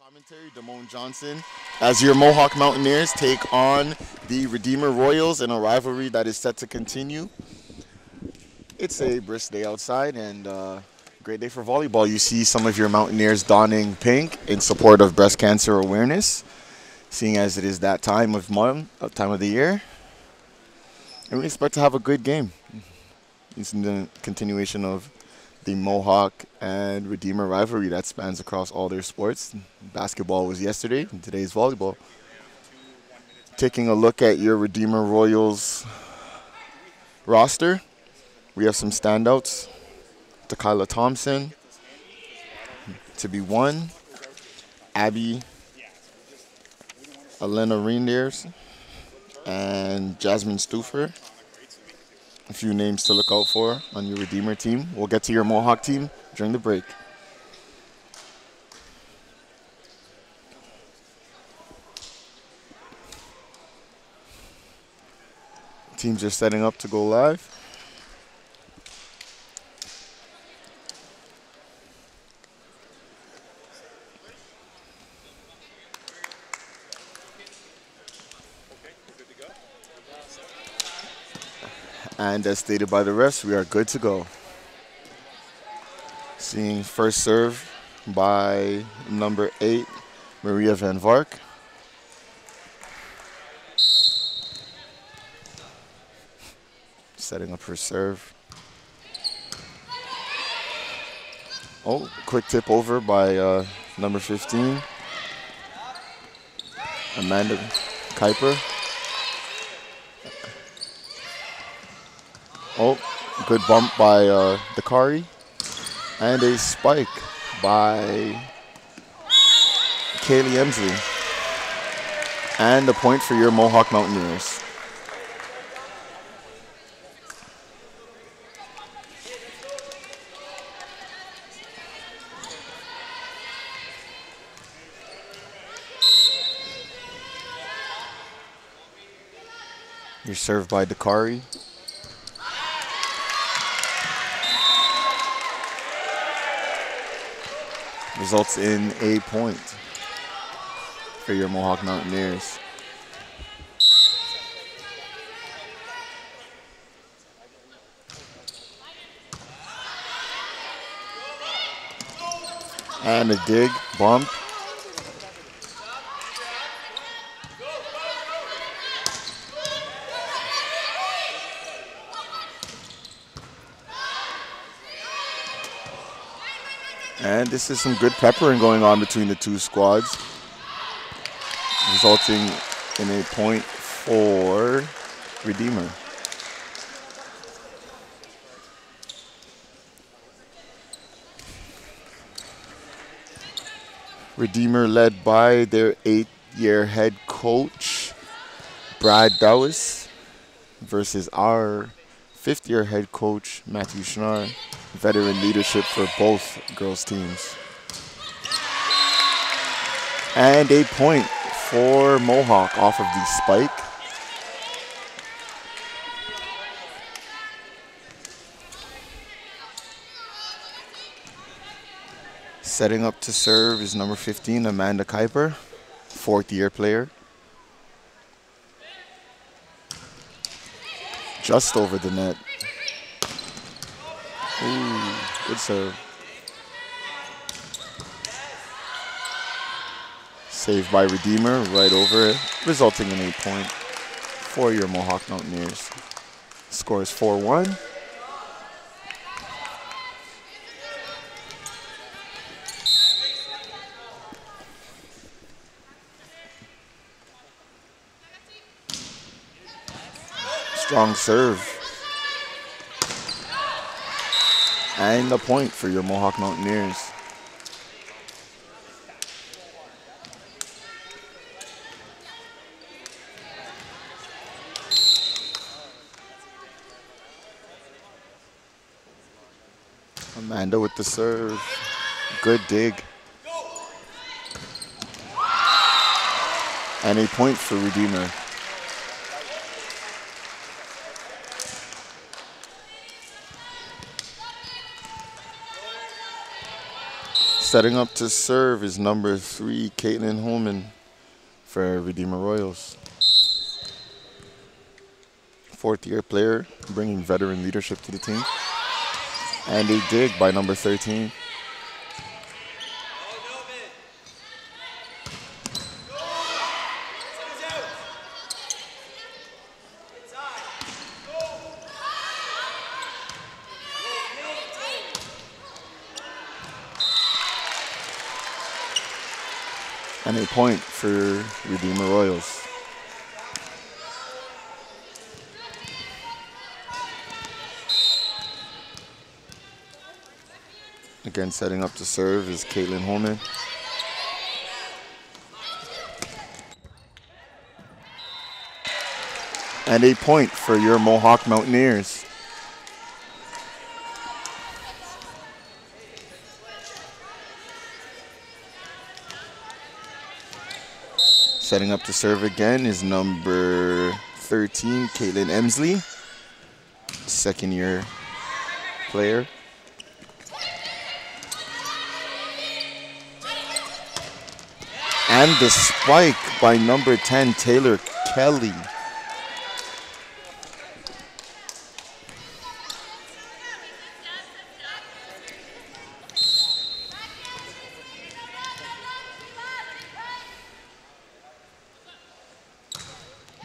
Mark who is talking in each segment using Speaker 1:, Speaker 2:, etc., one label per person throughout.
Speaker 1: Commentary, Damone Johnson, as your Mohawk Mountaineers take on the Redeemer Royals in a rivalry that is set to continue. It's a brisk day outside and great day for volleyball. You see some of your Mountaineers donning pink in support of breast cancer awareness, seeing as it is that time of time of the year. And we expect to have a good game. It's in the continuation of the Mohawk and Redeemer rivalry that spans across all their sports. Basketball was yesterday, and today's volleyball. Taking a look at your Redeemer Royals roster, we have some standouts. Tequila Thompson, to be one. Abby, Elena Reindeers, and Jasmine Stufer. A few names to look out for on your Redeemer team. We'll get to your Mohawk team during the break. Teams are setting up to go live. And as stated by the refs, we are good to go. Seeing first serve by number 8, Maria Van Vark. Setting up her serve. Oh, quick tip over by number 15, Amanda Kuiper. Oh, good bump by Dakari. And a spike by Kaylee Emsley. And a point for your Mohawk Mountaineers. You're served by Dakari. Results in a point for your Mohawk Mountaineers. And a dig, bump. And this is some good peppering going on between the two squads, resulting in a point for Redeemer. Redeemer led by their 8th-year head coach, Brad Dowis, versus our 5th-year head coach, Matthew Schnarr. Veteran leadership for both girls' teams. And a point for Mohawk off of the spike. Setting up to serve is number 15, Amanda Kuiper, 4th-year player. Just over the net. Ooh, good serve. Saved by Redeemer, right over it, resulting in a point for your Mohawk Mountaineers. Score is 4-1. Strong serve. And a point for your Mohawk Mountaineers. Amanda with the serve. Good dig. And a point for Redeemer. Setting up to serve is number 3, Caitlin Holman for Redeemer Royals. Fourth-year player, bringing veteran leadership to the team. And a dig by number 13. And a point for Redeemer Royals. Again, setting up to serve is Caitlin Holman. And a point for your Mohawk Mountaineers. Setting up to serve again is number 13, Caitlin Emsley, second-year player. And the spike by number 10, Taylor Kelly.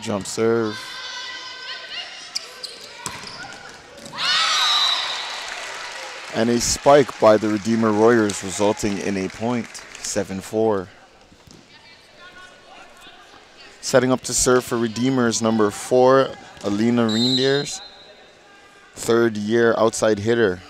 Speaker 1: Jump serve. And a spike by the Redeemer Royals, resulting in a point, 7-4. Setting up to serve for Redeemers, number 4, Alina Reindeers, third-year outside hitter.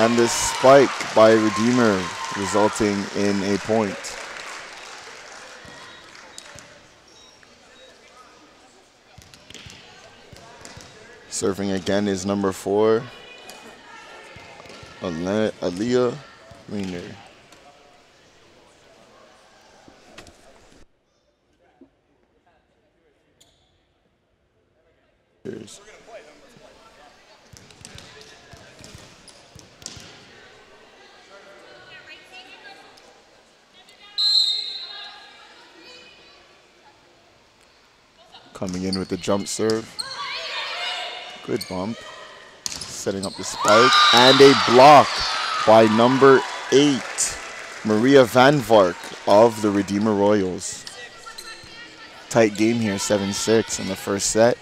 Speaker 1: And the spike by Redeemer, resulting in a point. Serving again is number 4, Aaliyah Ringer. Here's coming in with the jump serve. Good bump. Setting up the spike. And a block by number 8, Maria Van Vark of the Redeemer Royals. Tight game here, 7-6 in the first set.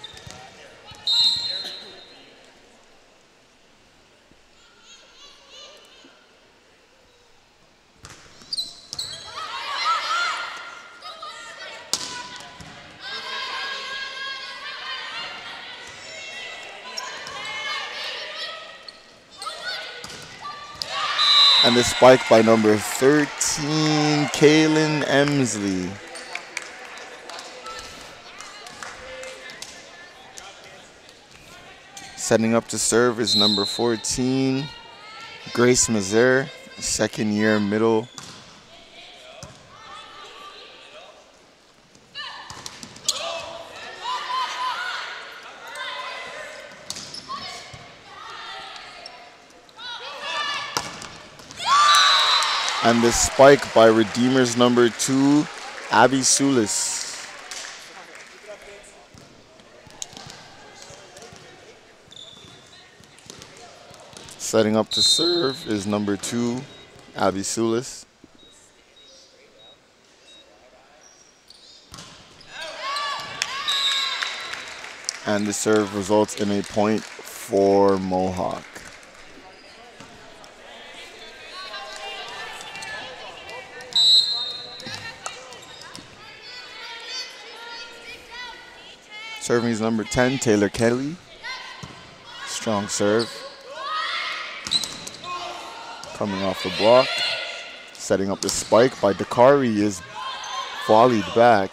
Speaker 1: And the spike by number 13, Kaylin Emsley. Setting up to serve is number 14, Grace Mazer, second-year middle. And the spike by Redeemers number 2, Abby Sulis. Setting up to serve is number 2, Abby Sulis. And the serve results in a point for Mohawk. Serving is number 10, Taylor Kelly. Strong serve. Coming off the block. Setting up the spike by Dakari is volleyed back.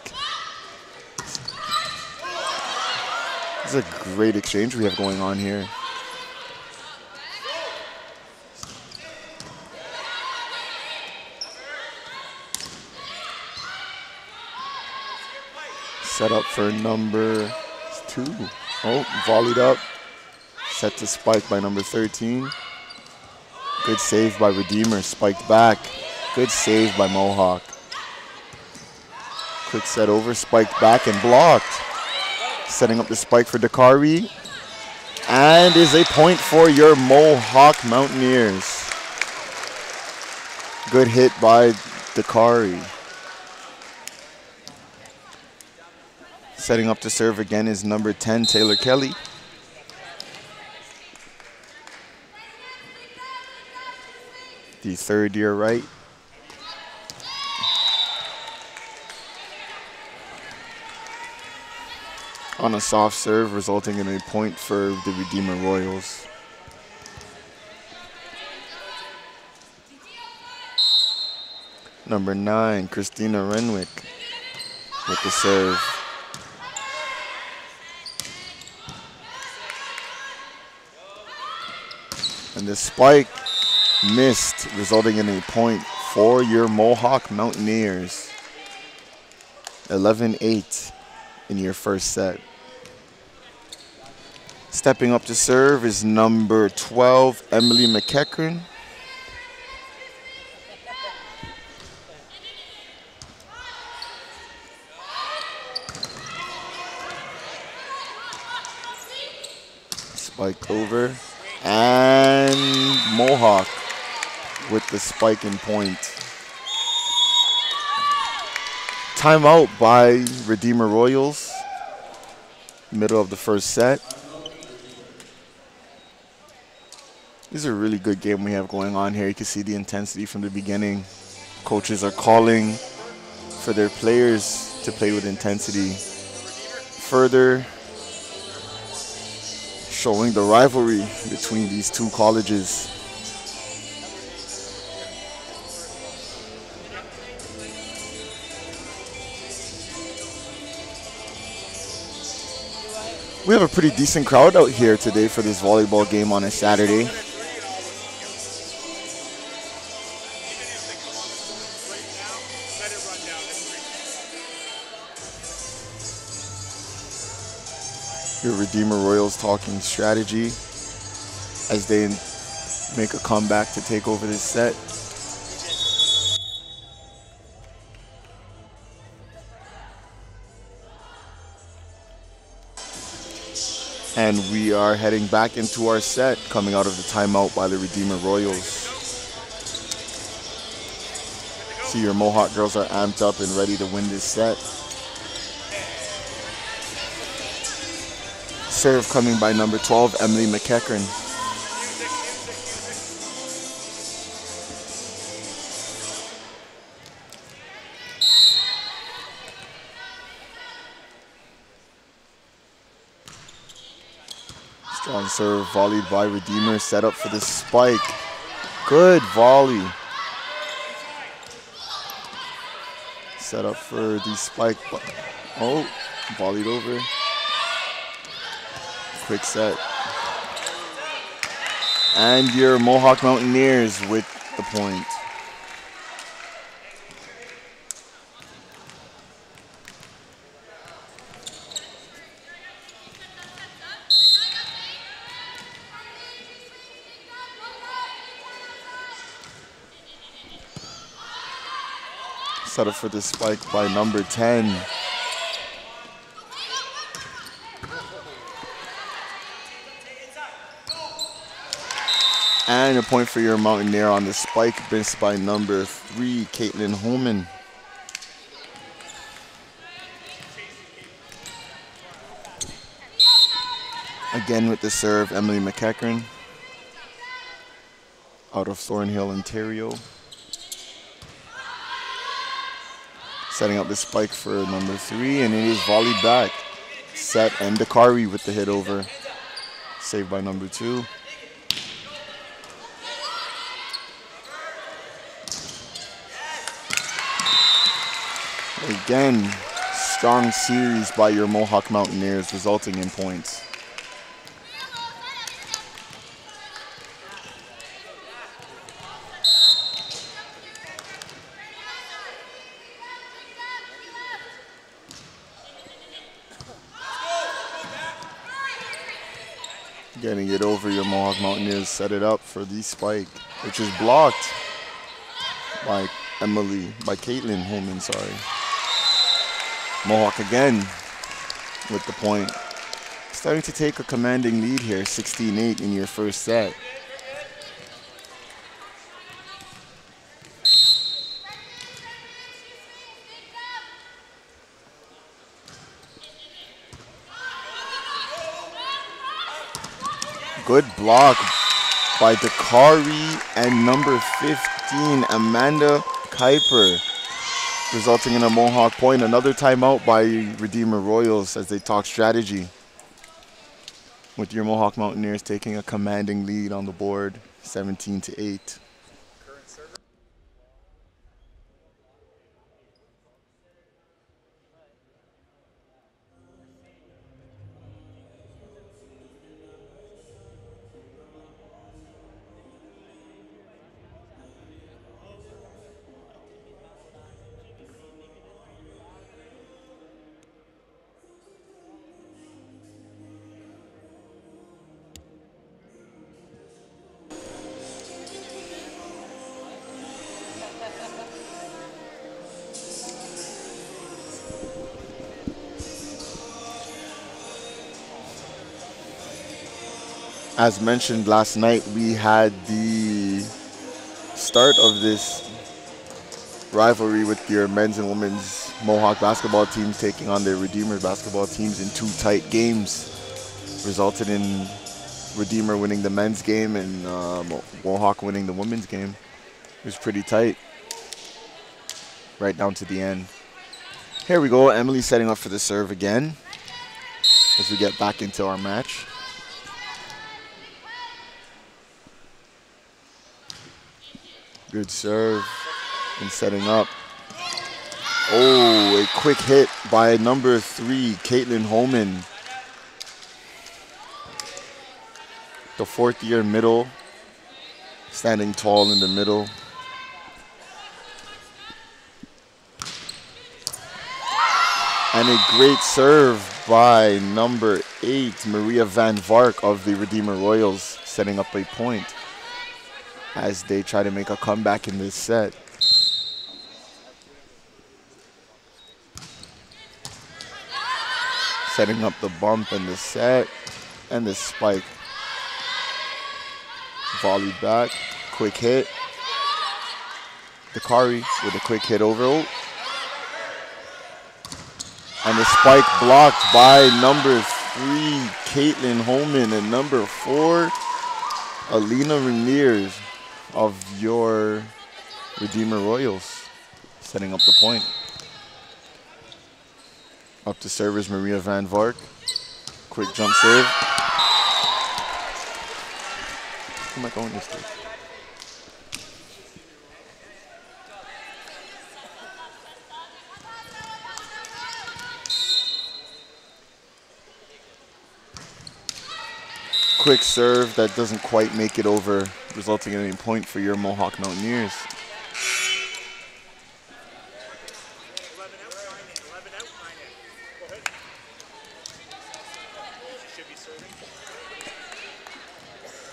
Speaker 1: This is a great exchange we have going on here. Set up for number 2. Oh, volleyed up. Set to spike by number 13. Good save by Redeemer, spiked back. Good save by Mohawk. Quick set over, spiked back and blocked. Setting up the spike for Dakari. And is a point for your Mohawk Mountaineers. Good hit by Dakari. Setting up to serve again is number 10, Taylor Kelly. The third-year right. On a soft serve, resulting in a point for the Redeemer Royals. Number 9, Christina Renwick with the serve. And the spike missed, resulting in a point for your Mohawk Mountaineers. 11-8 in your first set. Stepping up to serve is number 12, Emily McEachran. Spike over. And Mohawk with the spike and point. Timeout by Redeemer Royals. Middle of the first set. This is a really good game we have going on here. You can see the intensity from the beginning. Coaches are calling for their players to play with intensity. Further showing the rivalry between these two colleges. We have a pretty decent crowd out here today for this volleyball game on a Saturday. Your Redeemer Royals talking strategy as they make a comeback to take over this set. And we are heading back into our set, coming out of the timeout by the Redeemer Royals. See, your Mohawk girls are amped up and ready to win this set. Serve coming by number 12, Emily McEachran. Strong serve, volleyed by Redeemer, set up for the spike. Good volley. Set up for the spike. Oh, volleyed over. Quick set. And your Mohawk Mountaineers with the point. Set up for the spike by number 10. And a point for your Mountaineer on the spike, missed by number 3, Caitlin Holman. Again with the serve, Emily McEachran out of Thornhill, Ontario. Setting up the spike for number 3, and it is volleyed back. Set and Dakari with the hit over. Saved by number 2. Again, strong series by your Mohawk Mountaineers, resulting in points. Getting it over, your Mohawk Mountaineers set it up for the spike, which is blocked by Caitlin Holman, sorry. Mohawk again with the point. Starting to take a commanding lead here, 16-8 in your first set. Good block by Dakari and number 15, Amanda Kuiper, resulting in a Mohawk point. Another timeout by Redeemer Royals as they talk strategy, with your Mohawk Mountaineers taking a commanding lead on the board, 17-8. As mentioned last night, we had the start of this rivalry with your men's and women's Mohawk basketball teams taking on their Redeemer basketball teams in 2 tight games, resulted in Redeemer winning the men's game and Mohawk winning the women's game. It was pretty tight right down to the end. Here we go, Emily setting up for the serve again as we get back into our match. Good serve and setting up. Oh, a quick hit by number 3, Caitlin Holman. The 4th-year middle, standing tall in the middle. And a great serve by number 8, Maria Van Vark of the Redeemer Royals, setting up a point as they try to make a comeback in this set. Setting up the bump and the set and the spike. Volley back, quick hit. Dakari with a quick hit over. Oh. And the spike blocked by number 3, Caitlin Holman, and number 4, Alina Ramirez of your Redeemer Royals, setting up the point. Up to servers Maria Van Vark. Quick jump serve. Who am I going this to? Quick serve that doesn't quite make it over, resulting in a point for your Mohawk Mountaineers.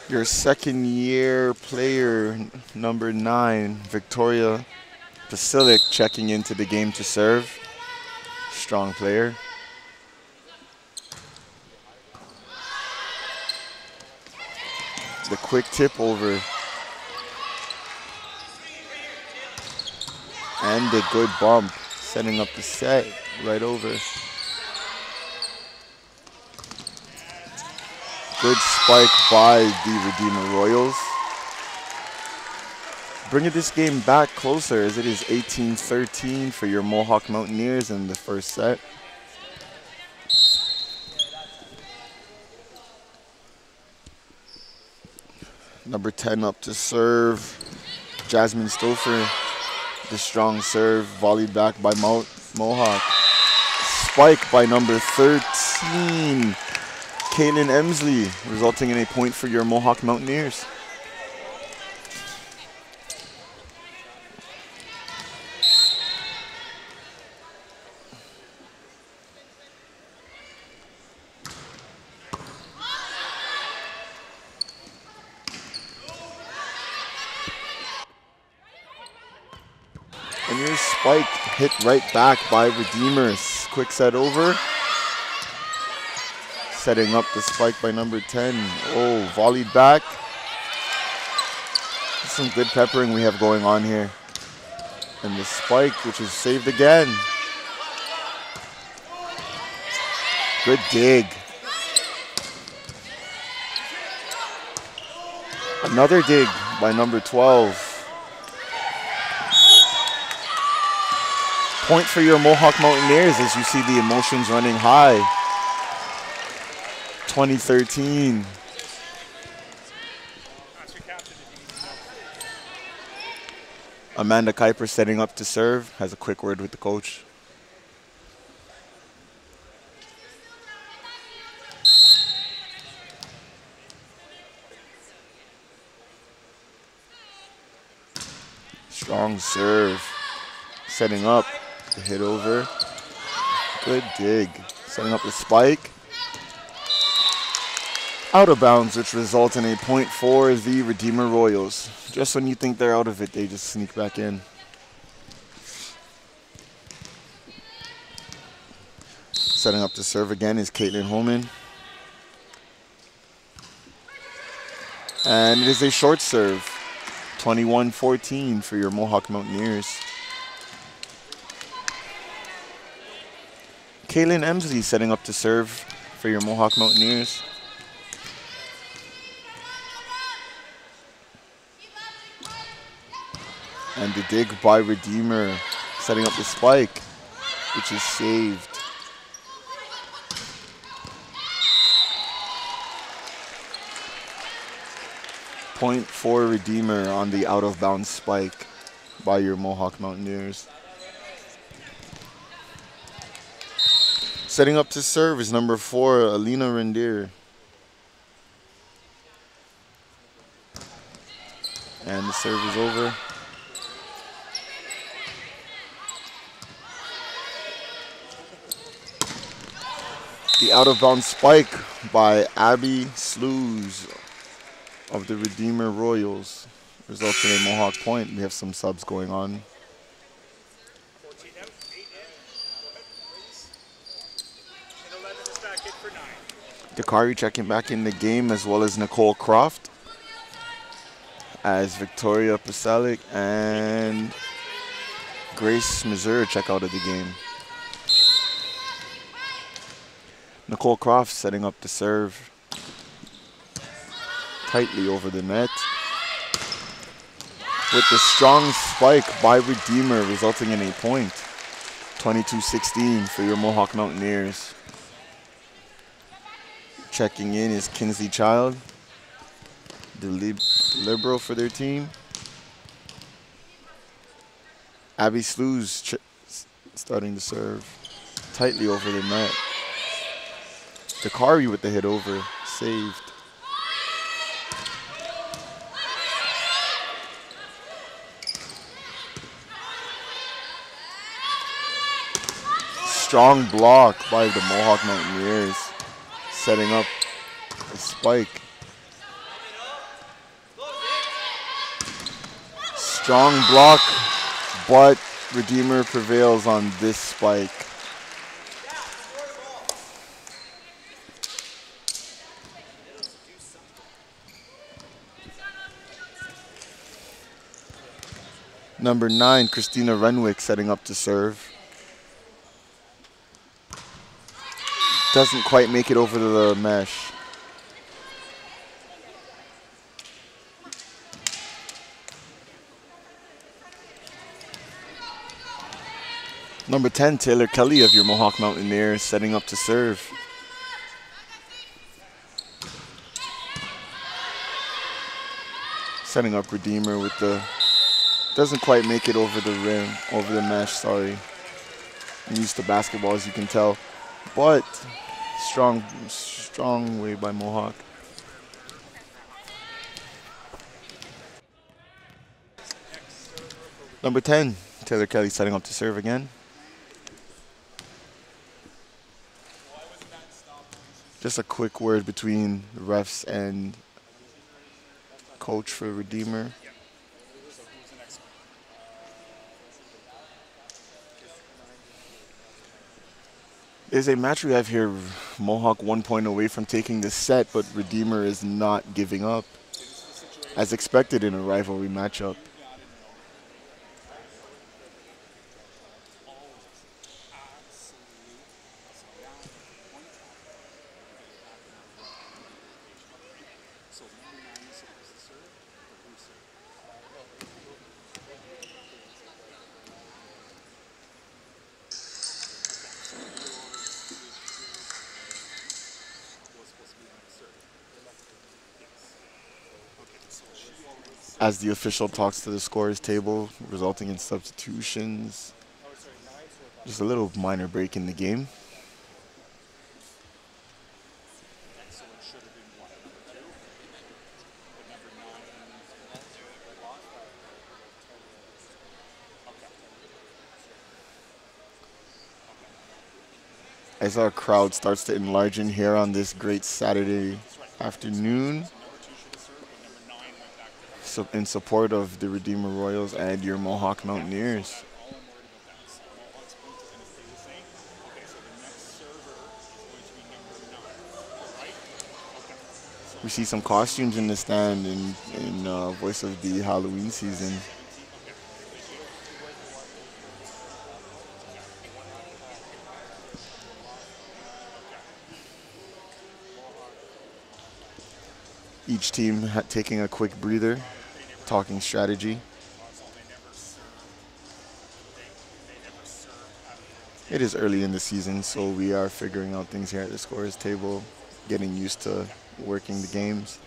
Speaker 1: Your second-year player, number 9, Victoria Vasilic, checking into the game to serve. Strong player. The quick tip over. And a good bump, setting up the set right over. Good spike by the Redeemer Royals. Bringing this game back closer as it is 18-13 for your Mohawk Mountaineers in the first set. Number 10 up to serve. Jasmine Stouffer, the strong serve, volleyed back by Mohawk. Spike by number 13. Kaylin Emsley, resulting in a point for your Mohawk Mountaineers. And your spike hit right back by Redeemers. Quick set over. Setting up the spike by number 10. Oh, volleyed back. Some good peppering we have going on here. And the spike, which is saved again. Good dig. Another dig by number 12. Point for your Mohawk Mountaineers as you see the emotions running high. 2013. Amanda Kuiper setting up to serve, has a quick word with the coach. Strong serve. Setting up the hit over. Good dig. Setting up the spike. Out of bounds, which results in a point for the Redeemer Royals. Just when you think they're out of it, they just sneak back in. Setting up to serve again is Caitlin Holman. And it is a short serve. 21-14 for your Mohawk Mountaineers. Kaylin Emsley setting up to serve for your Mohawk Mountaineers. And the dig by Redeemer, setting up the spike, which is saved. Point for Redeemer on the out-of-bounds spike by your Mohawk Mountaineers. Setting up to serve is number 4, Alina Rendier. And the serve is over. The out-of-bounds spike by Abby Slews of the Redeemer Royals results in a Mohawk point. We have some subs going on. Dakari checking back in the game, as well as Nicole Croft, as Victoria Pasalic and Grace Missouri check out of the game. Nicole Croft setting up to serve tightly over the net. With the strong spike by Redeemer resulting in a point. 22-16 for your Mohawk Mountaineers. Checking in is Kinsley Child, the libero for their team. Abby Slews starting to serve tightly over the net. Dakari with the hit over, saved. Strong block by the Mohawk Mountaineers, setting up a spike. Strong block, but Redeemer prevails on this spike. Number 9, Christina Renwick setting up to serve. Doesn't quite make it over the mesh. Number 10, Taylor Kelly of your Mohawk Mountaineers setting up to serve. Setting up Redeemer with the, doesn't quite make it over the rim, over the mesh, sorry. I'm used to basketball, as you can tell. But strong way by Mohawk. Number 10, Taylor Kelly setting up to serve again. Just a quick word between the refs and coach for Redeemer. There's a match we have here. Mohawk 1 point away from taking the set, but Redeemer is not giving up, as expected in a rivalry matchup. As the official talks to the scorer's table, resulting in substitutions. Just a little minor break in the game. As our crowd starts to enlarge in here on this great Saturday afternoon, so in support of the Redeemer Royals and your Mohawk Mountaineers. We see some costumes in the stand in voice of the Halloween season. Each team taking a quick breather, talking strategy. It is early in the season, so we are figuring out things here at the scorer's table, getting used to working the games.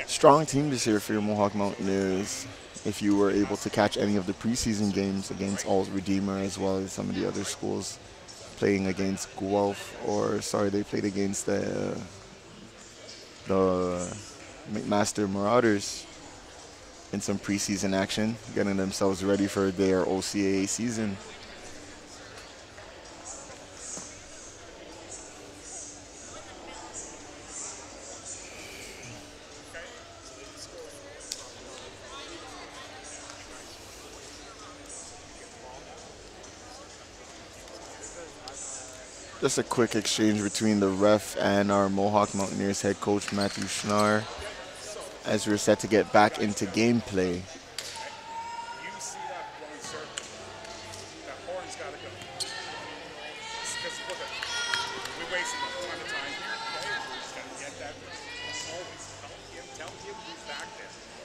Speaker 1: Strong team this year for your Mohawk Mountaineers. If you were able to catch any of the preseason games against Alt Redeemer as well as some of the other schools playing against Guelph, or sorry, they played against the McMaster Marauders in some preseason action, getting themselves ready for their OCAA season. Just a quick exchange between the ref and our Mohawk Mountaineers head coach, Matthew Schnarr, as we're set to get back into gameplay.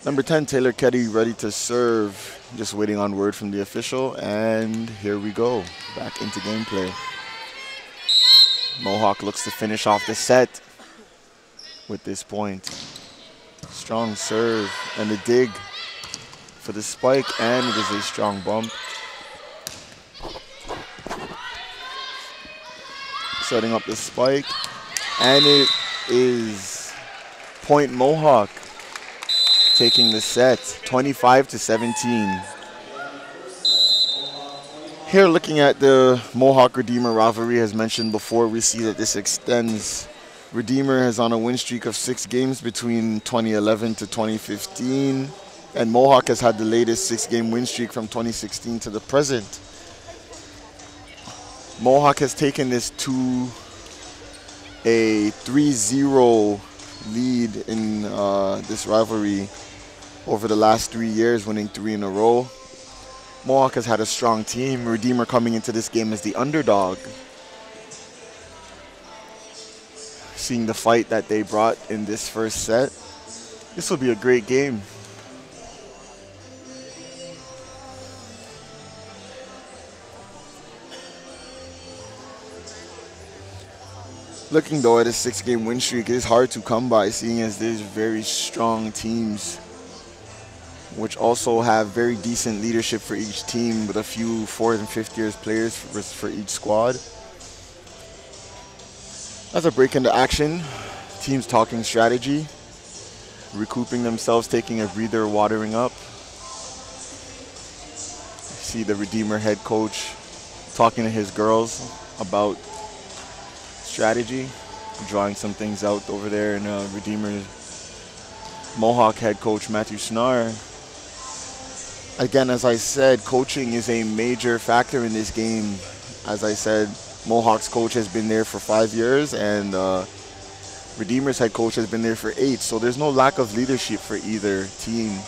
Speaker 1: Number 10, Taylor Keddy, ready to serve. Just waiting on word from the official, and here we go, back into gameplay. Mohawk looks to finish off the set with this point. Strong serve and a dig for the spike, and it is a strong bump. Setting up the spike, and it is point Mohawk taking the set, 25-17. Here, looking at the Mohawk-Redeemer rivalry, as mentioned before, we see that this extends. Redeemer is on a win streak of 6 games between 2011 to 2015, and Mohawk has had the latest 6-game win streak from 2016 to the present. Mohawk has taken this to a 3-0 lead in this rivalry over the last 3 years, winning 3 in a row. Mohawk has had a strong team. Redeemer coming into this game as the underdog. Seeing the fight that they brought in this first set, this will be a great game. Looking though at a 6-game win streak, it is hard to come by, seeing as there's very strong teams, which also have very decent leadership for each team, with a few 4th and 5th years players for each squad. As a break into action, teams talking strategy, recouping themselves, taking a breather, watering up. See the Redeemer head coach talking to his girls about strategy, drawing some things out over there in Redeemer Mohawk head coach Matthew Snar. Again, as I said, coaching is a major factor in this game. As I said, Mohawk's coach has been there for 5 years, and Redeemer's head coach has been there for 8. So there's no lack of leadership for either team.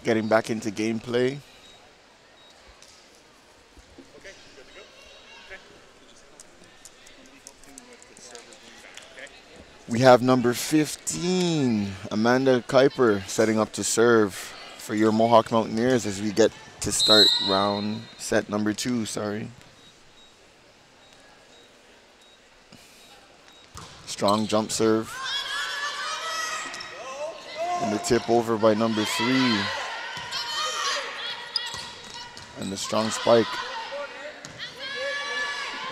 Speaker 1: Getting back into gameplay. We have number 15, Amanda Kuiper, setting up to serve for your Mohawk Mountaineers as we get to start set number 2, sorry. Strong jump serve. And the tip over by number 3. And the strong spike.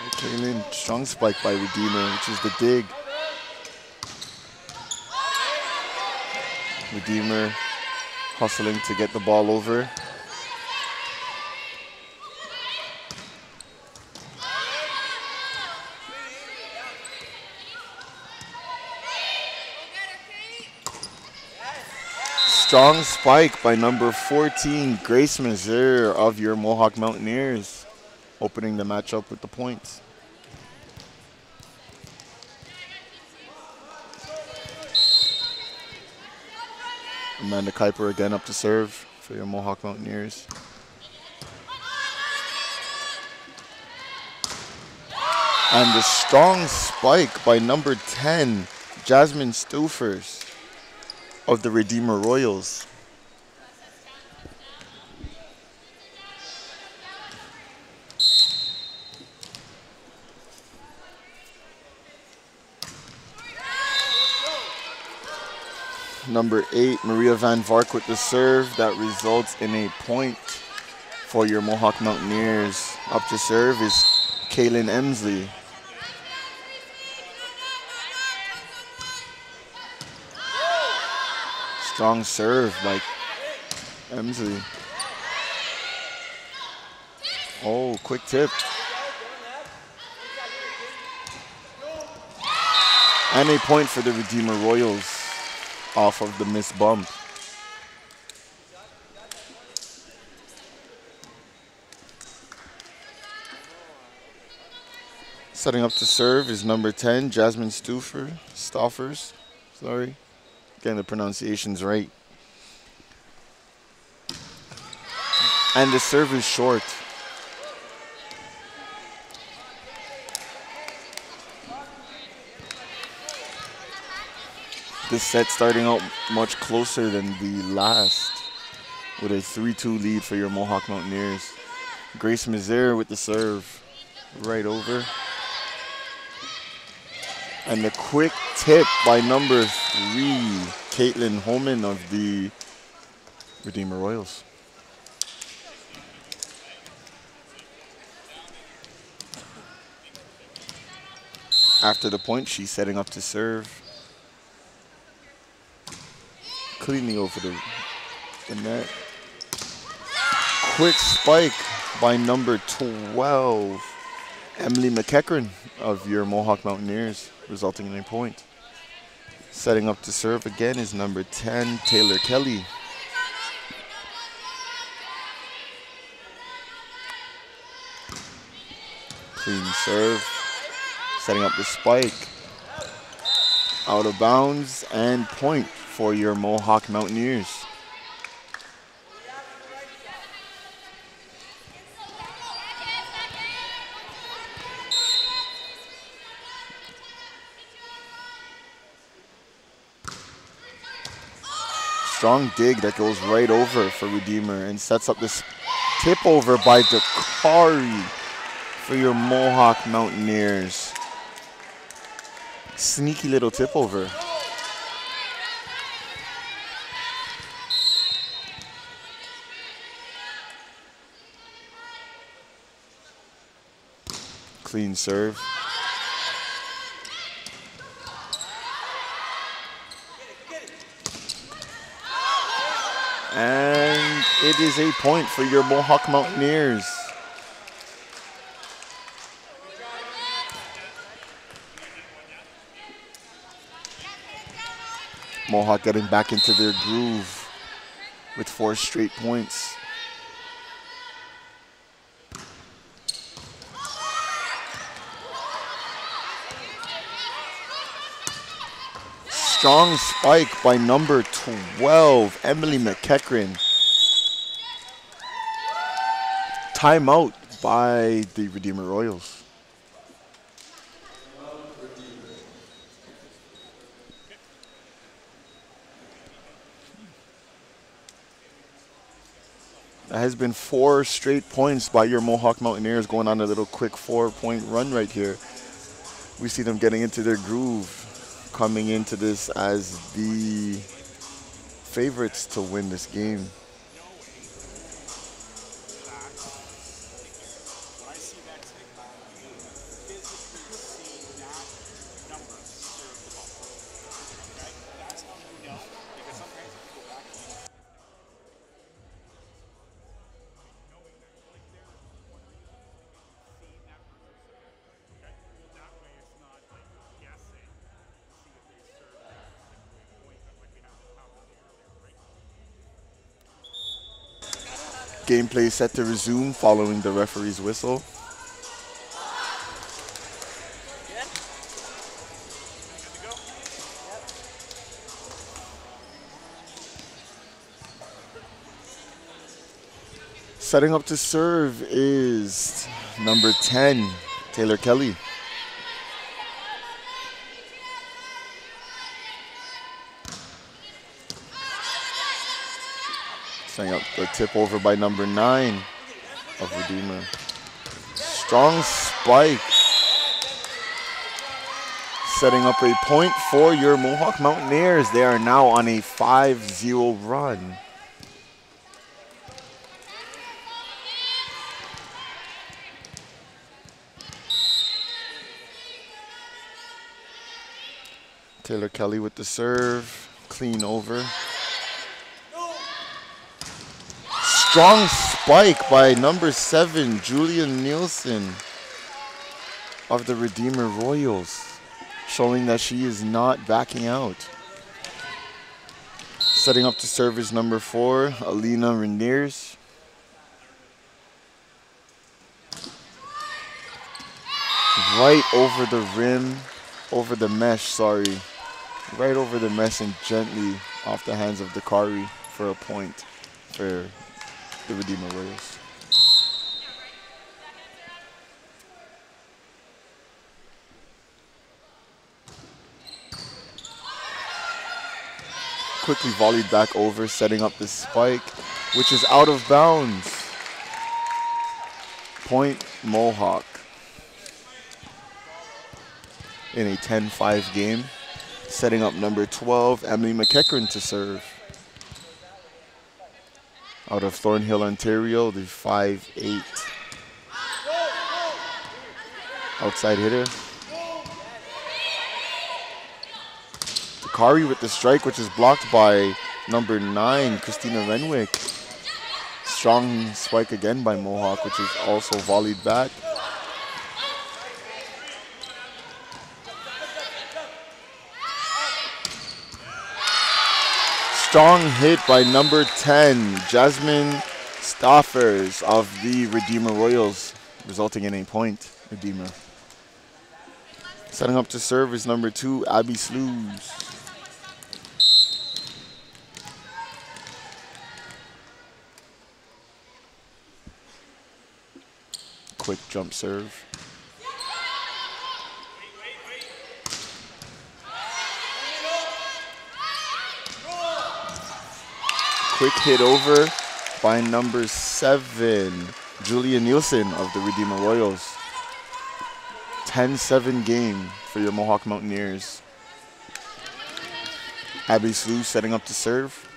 Speaker 1: Okay, strong spike by Redeemer, which is the dig. Redeemer hustling to get the ball over. Strong spike by number 14, Grace Mazur of your Mohawk Mountaineers, opening the matchup with the points. Amanda Kuiper again up to serve for your Mohawk Mountaineers. And the strong spike by number 10, Jasmine Stufers of the Redeemer Royals. Number 8, Maria Van Vark with the serve. That results in a point for your Mohawk Mountaineers. Up to serve is Kaylin Emsley. Strong serve by Emsley. Oh, quick tip. And a point for the Redeemer Royals off of the missed bump. Setting up to serve is number 10, Jasmine Stoffers. Sorry. Getting the pronunciations right. And the serve is short. This set starting out much closer than the last. with a 3-2 lead for your Mohawk Mountaineers. Grace Mazier with the serve right over. And the quick tip by number 3, Caitlin Holman of the Redeemer Royals. After the point, she's setting up to serve. Cleanly over the net. Quick spike by number 12, Emily McEachran of your Mohawk Mountaineers, resulting in a point. Setting up to serve again is number 10, Taylor Kelly. Clean serve. Setting up the spike. Out of bounds and point for your Mohawk Mountaineers. Strong dig that goes right over for Redeemer and sets up this tip over by Dakari for your Mohawk Mountaineers. Sneaky little tip over. Clean serve. And it is a point for your Mohawk Mountaineers. Mohawk getting back into their groove with 4 straight points. Strong spike by number 12, Emily McEachran. Timeout by the Redeemer Royals. That has been 4 straight points by your Mohawk Mountaineers, going on a little quick 4-point run right here. We see them getting into their groove, coming into this as the favorites to win this game. Gameplay set to resume following the referee's whistle. Setting up to serve is number 10, Taylor Kelly. Setting up the tip over by number 9 of Redeemer. Strong spike. Setting up a point for your Mohawk Mountaineers. They are now on a 5-0 run. Taylor Kelly with the serve. Clean over. Strong spike by number 7, Julian Nielsen of the Redeemer Royals, showing that she is not backing out. Setting up to serve is number 4, Alina Reniers. Right over the rim, over the mesh, sorry. Right over the mesh and gently off the hands of Dakari for a point for the Redeemer Royals. Quickly volleyed back over, setting up the spike. which is out of bounds. Point Mohawk in a 10-5 game. Setting up number 12, Emily McEachran to serve. Out of Thornhill, Ontario, the 5'8" outside hitter. Takari with the strike, which is blocked by number 9, Christina Renwick. Strong spike again by Mohawk, which is also volleyed back. Strong hit by number 10, Jasmine Staffers of the Redeemer Royals, resulting in a point, Redeemer. Setting up to serve is number 2, Abby Slews. Quick jump serve. Quick hit over by number 7, Julia Nielsen of the Redeemer Royals. 10-7 game for your Mohawk Mountaineers. Abby Slew setting up to serve.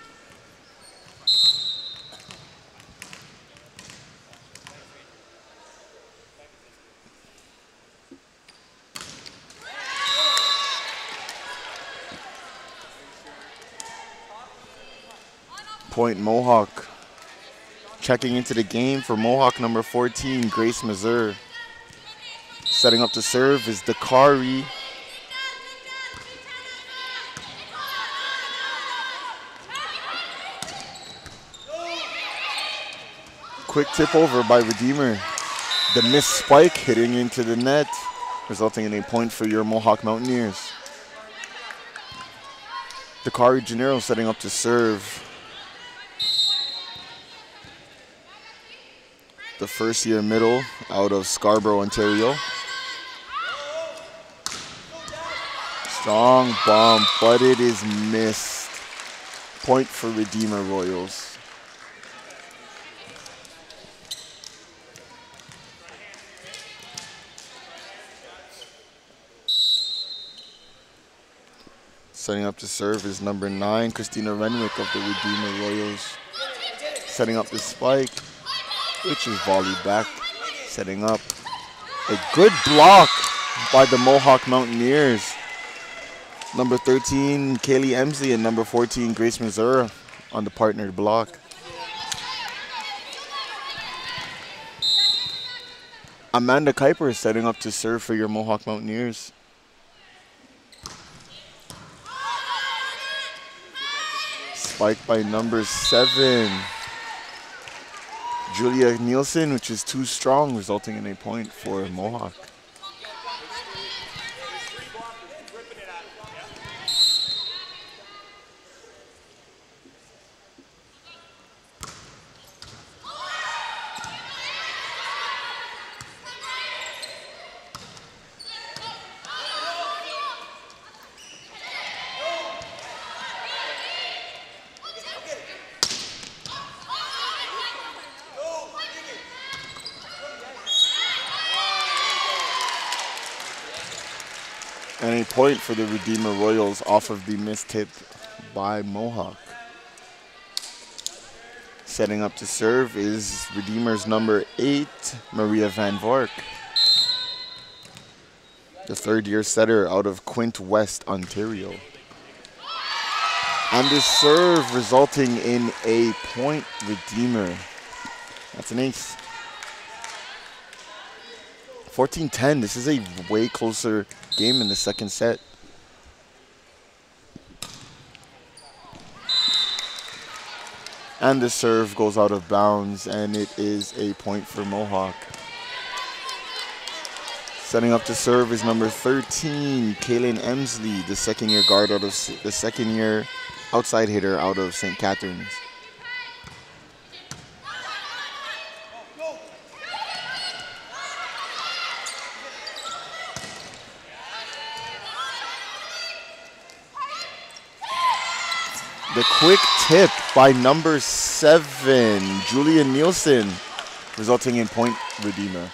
Speaker 1: Point Mohawk. Checking into the game for Mohawk number 14, Grace Mazur. Setting up to serve is Dakari. Quick tip over by Redeemer. The missed spike hitting into the net, resulting in a point for your Mohawk Mountaineers. Dakari Gennaro setting up to serve. The first year middle out of Scarborough, Ontario. Strong bomb, but it is missed. Point for Redeemer Royals. Setting up to serve is number 9, Christina Renwick of the Redeemer Royals. Setting up the spike, which is volleyed back. Setting up a good block by the Mohawk Mountaineers. Number 13, Kaylee Emsley, and number 14, Grace Missouri on the partnered block. Amanda Kuiper is setting up to serve for your Mohawk Mountaineers. Spike by number 7, Julia Nielsen, which is too strong, resulting in a point for Mohawk. And a point for the Redeemer Royals off of the missed tip by Mohawk. Setting up to serve is Redeemer's number 8, Maria Van Vork. The third-year setter out of Quint West, Ontario. And the serve resulting in a point, Redeemer. That's an ace. 14-10, this is a way closer game in the second set. And the serve goes out of bounds, and it is a point for Mohawk. Setting up to serve is number 13, Kaylin Emsley, the second-year guard out of the second-year outside hitter out of St. Catharines. The quick tip by number 7, Julian Nielsen, resulting in point Redeemer.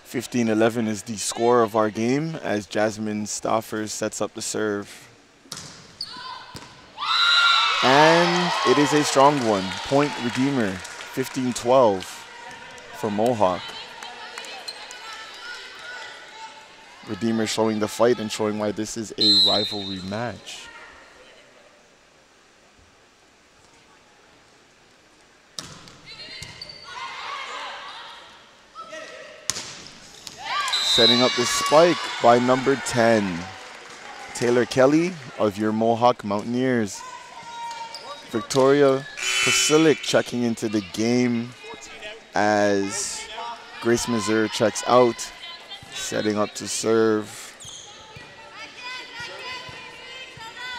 Speaker 1: (15-11) is the score of our game as Jasmine Staffers sets up the serve. And it is a strong one. Point Redeemer, 15-12 for Mohawk. Redeemer showing the fight and showing why this is a rivalry match. Setting up the spike by number 10, Taylor Kelly of your Mohawk Mountaineers. Victoria Pasilic checking into the game as Grace Mazur checks out, setting up to serve.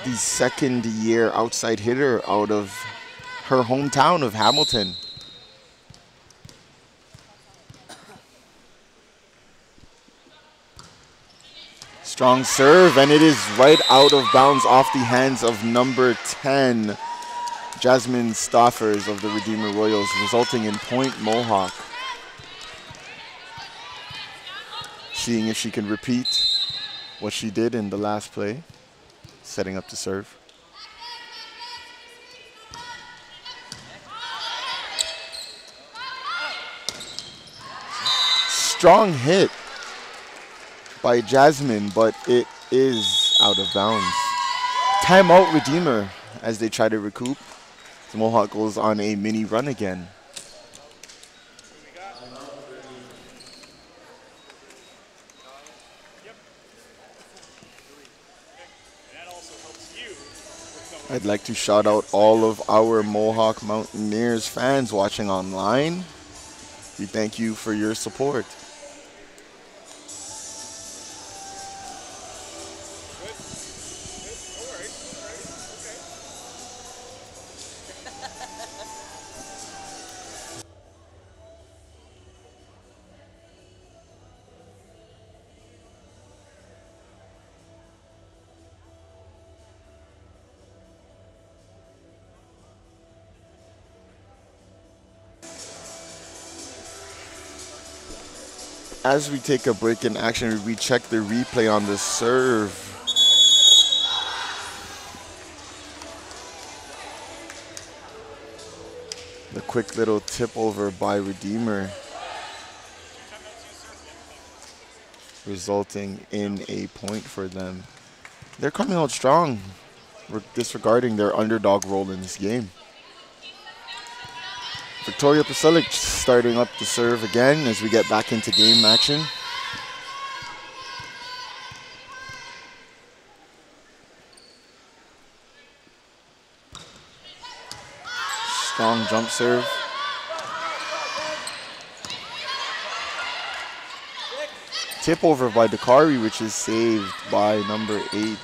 Speaker 1: The second-year outside hitter out of her hometown of Hamilton. Strong serve, and it is right out of bounds off the hands of number 10, Jasmine Staffers of the Redeemer Royals, resulting in point Mohawk. Seeing if she can repeat what she did in the last play, setting up to serve. Strong hit by Jasmine, but it is out of bounds. Timeout Redeemer as they try to recoup. The Mohawk goes on a mini run again. I'd like to shout out all of our Mohawk Mountaineers fans watching online. We thank you for your support. As we take a break in action, we check the replay on the serve. The quick little tip over by Redeemer, resulting in a point for them. They're coming out strong, disregarding their underdog role in this game. Victoria Pasilic starting up the serve again as we get back into game action. Strong jump serve. Tip over by Dakari, which is saved by number 8.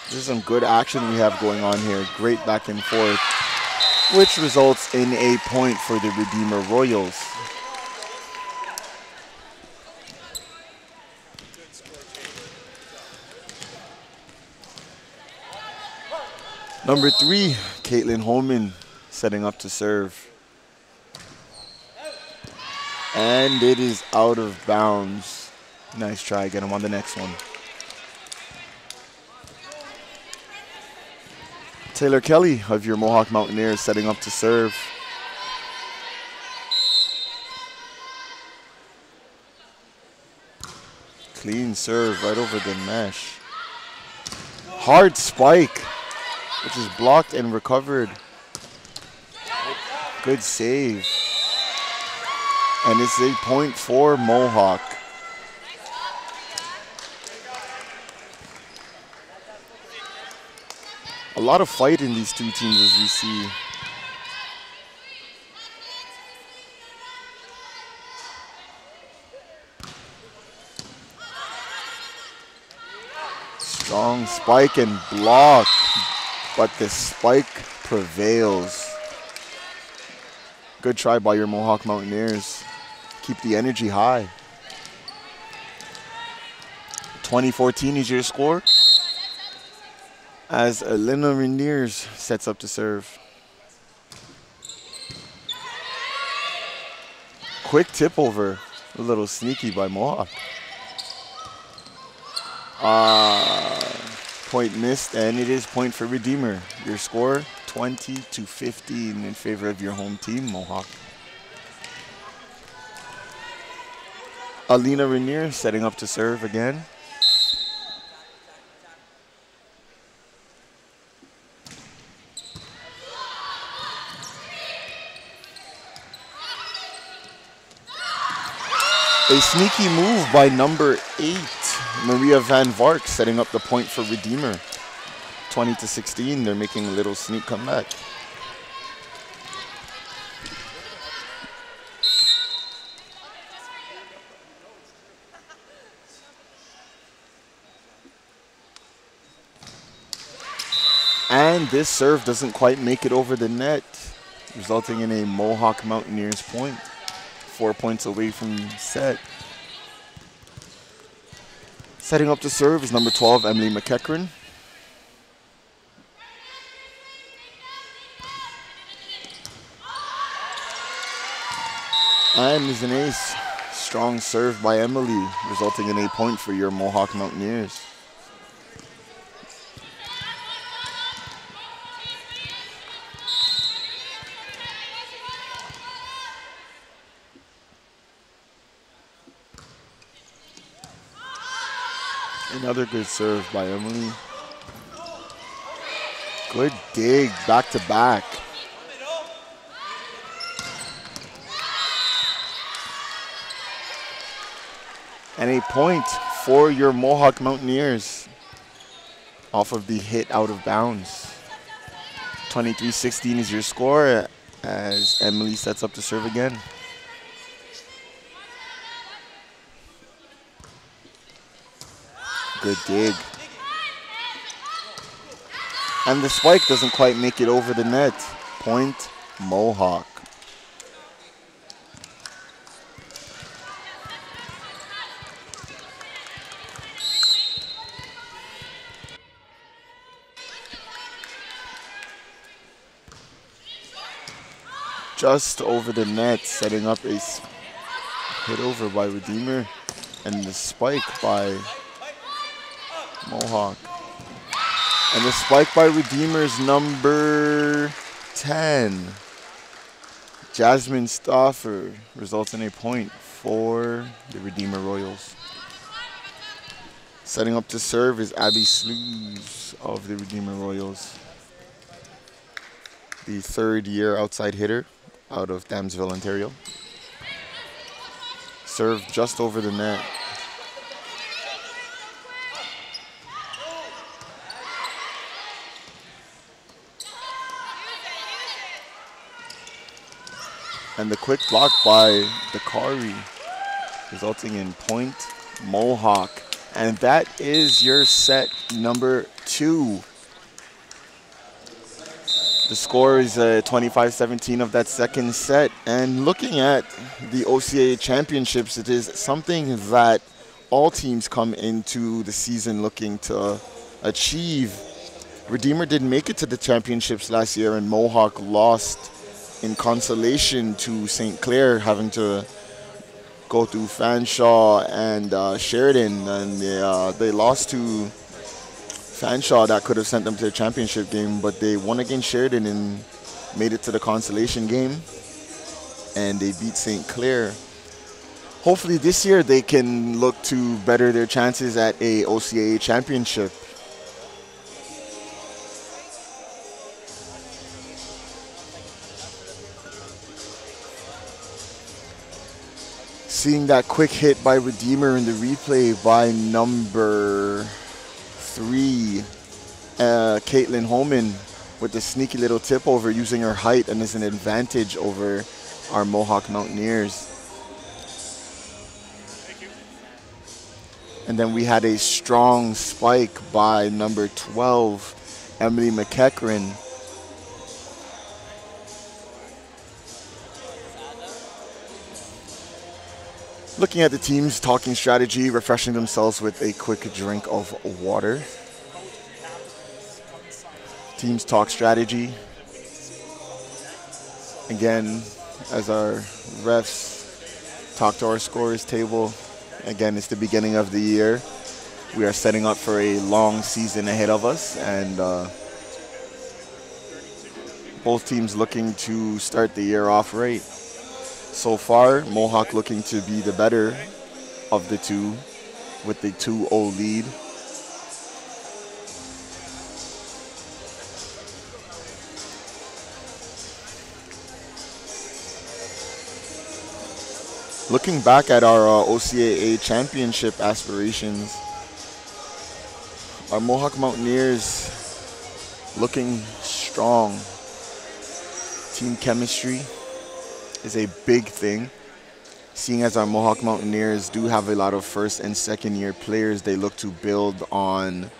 Speaker 1: This is some good action we have going on here. Great back and forth, which results in a point for the Redeemer Royals. Number 3, Caitlin Holman setting up to serve. And it is out of bounds. Nice try, get him on the next one. Taylor Kelly of your Mohawk Mountaineers setting up to serve. Clean serve right over the mesh. Hard spike, which is blocked and recovered. Good save. And it's a point for Mohawk. A lot of fight in these two teams as we see. Strong spike and block, but the spike prevails. Good try by your Mohawk Mountaineers. Keep the energy high. 20-14 is your score as Mountaineers sets up to serve. Quick tip over. A little sneaky by Mohawk. Point missed, and it is point for Redeemer. Your score, 20-15 in favor of your home team, Mohawk. Alina Rainier setting up to serve again. A sneaky move by number 8, Maria Van Vark, setting up the point for Redeemer. 20-16, they're making a little sneak comeback. And this serve doesn't quite make it over the net, resulting in a Mohawk Mountaineers point. 4 points away from set. Setting up to serve is number 12, Emily McEachran. And is an ace. Strong serve by Emily, resulting in a point for your Mohawk Mountaineers. Another good serve by Emily. Good dig, back to back. And a point for your Mohawk Mountaineers off of the hit out of bounds. 23-16 is your score as Emily sets up to serve again. Good dig. And the spike doesn't quite make it over the net. Point, Mohawk. Just over the net, setting up a hit over by Redeemer. And the spike by Mohawk. And the spike by Redeemer's number 10. Jasmine Stauffer results in a point for the Redeemer Royals. Setting up to serve is Abby Slews of the Redeemer Royals. The third-year outside hitter out of Damsville, Ontario. Serve just over the net. And the quick block by Dakari, resulting in point, Mohawk. And that is your set number 2. The score is 25-17 of that second set. And looking at the OCAA championships, it is something that all teams come into the season looking to achieve. Redeemer didn't make it to the championships last year, and Mohawk lost in consolation to St. Clair, having to go through Fanshawe and Sheridan, and they lost to Fanshawe. That could have sent them to the championship game, but they won against Sheridan and made it to the consolation game, and they beat St. Clair. Hopefully this year they can look to better their chances at a OCAA championship. Seeing that quick hit by Redeemer in the replay by number 3, Caitlin Holman, with the sneaky little tip over, using her height and as an advantage over our Mohawk Mountaineers. And then we had a strong spike by number 12, Emily McEachran. Looking at the teams, talking strategy, refreshing themselves with a quick drink of water. Teams talk strategy. Again, as our refs talk to our scorers table. Again, it's the beginning of the year. We are setting up for a long season ahead of us, and both teams looking to start the year off right. So far, Mohawk looking to be the better of the two with the 2-0 lead. Looking back at our OCAA championship aspirations, our Mohawk Mountaineers looking strong. Team chemistry is a big thing. Seeing as our Mohawk Mountaineers do have a lot of first and second year players, they look to build on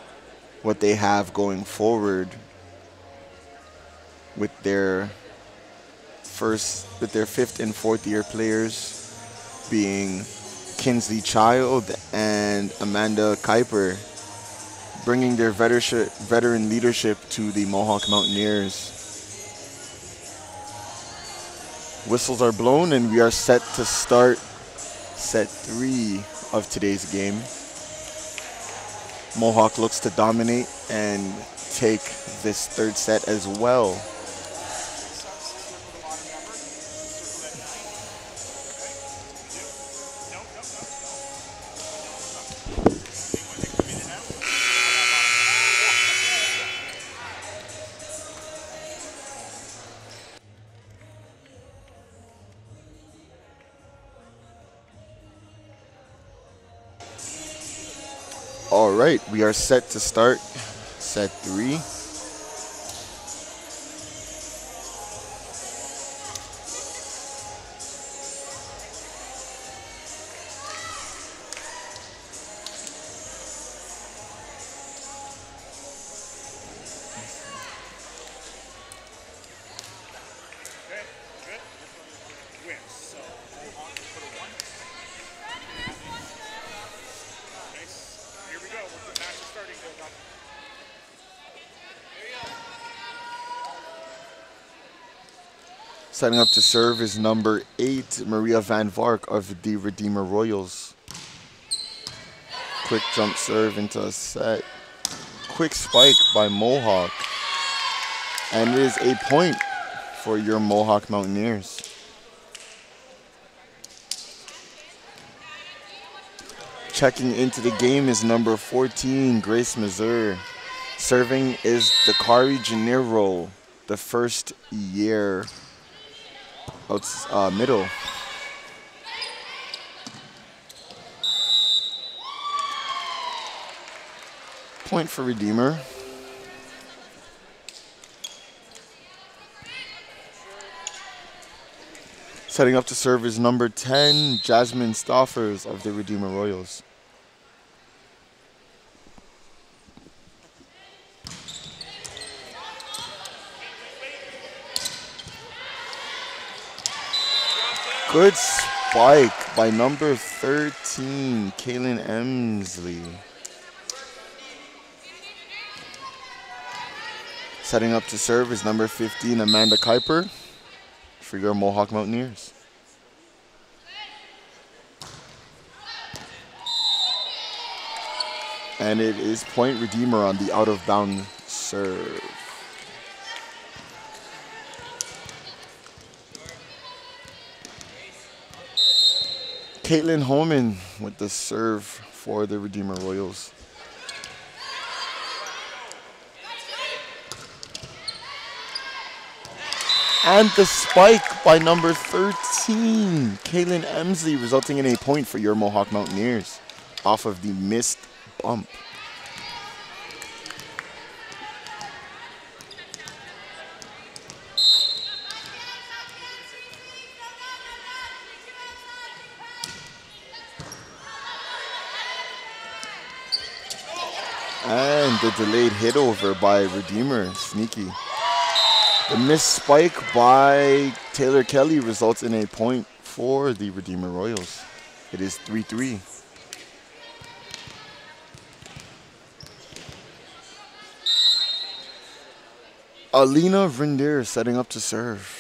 Speaker 1: what they have going forward with their fifth and fourth year players being Kinsley Child and Amanda Kuiper, bringing their veteran leadership to the Mohawk Mountaineers. Whistles are blown and we are set to start set 3 of today's game. Mohawk looks to dominate and take this third set as well. All right, we are set to start set 3. Setting up to serve is number 8, Maria Van Vark of the Redeemer Royals. Quick jump serve into a set. Quick spike by Mohawk. And it is a point for your Mohawk Mountaineers. Checking into the game is number 14, Grace Mazur. Serving is Dakari Janiro, the first year middle. Point for Redeemer. Setting up to serve is number 10, Jasmine Stoffers of the Redeemer Royals. Good spike by number 13, Kaylin Emsley. Setting up to serve is number 15, Amanda Kuiper for your Mohawk Mountaineers. And it is point Redeemer on the out-of-bound serve. Caitlin Holman with the serve for the Redeemer Royals. And the spike by number 13, Kaylin Emsley, resulting in a point for your Mohawk Mountaineers off of the missed bump. And the delayed hit over by Redeemer, sneaky. The missed spike by Taylor Kelly results in a point for the Redeemer Royals. It is 3-3. Alina Vrindir setting up to serve.